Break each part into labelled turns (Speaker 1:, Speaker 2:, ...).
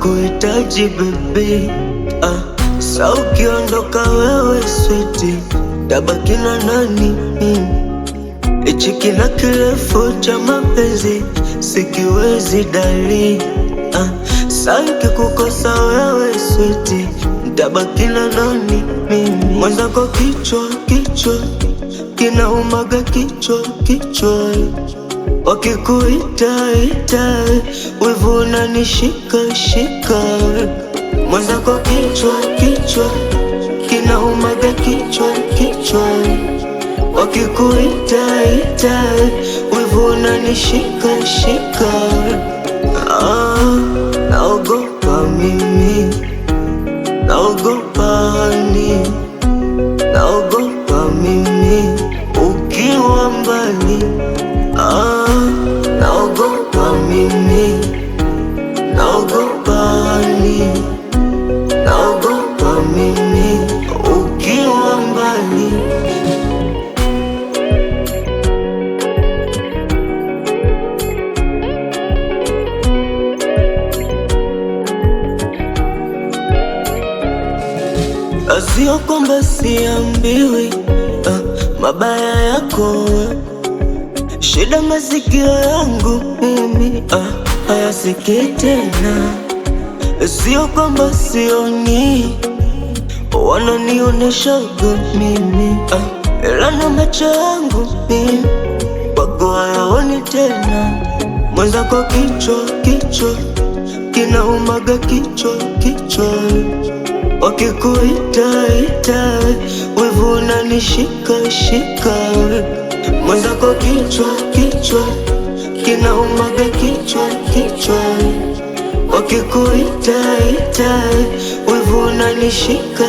Speaker 1: kuhitaji baby. Sa ukiondoka wewe switi, tabaki na nani? Hichi kina kirefu cha mapenzi sikiwezi dali. Sa nikikukosa wewe switi, tabaki na nani? Mwenzako kichwa kinaumaga kichwa, wakikuita wivu unanishika. Mwenzako kichwa kinaumaga kichwa, wakikuita wivu unanishika. Naogopa mimi, naogopa hani, naogopa mimi ukiwa mbali. Naogopa mimi, naogopa hani, naogopa mimi ukiwa mbali. Sio kwamba siambiwi mabaya yako, shida masikio yangu mimi hayasikii tena. Sio kwamba sioni, wananioneshaga mimi ila na macho yangu mimi wako hayaoni tena. Mwenzako kichwa kinaumaga kichwa, wakikuita wivu unanishika. Mwenzako kichwa kinaumaga kichwa, wakikuita wivu unanishika.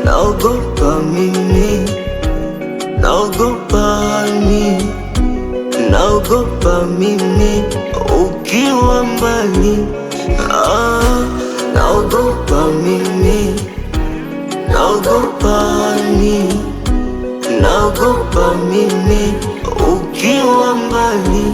Speaker 1: Naogopa mimi, naogopa hani, naogopa mimi ukiwa mbali. Naogopa mimi, naogopa hani, naogopa mimi ukiwa mbali.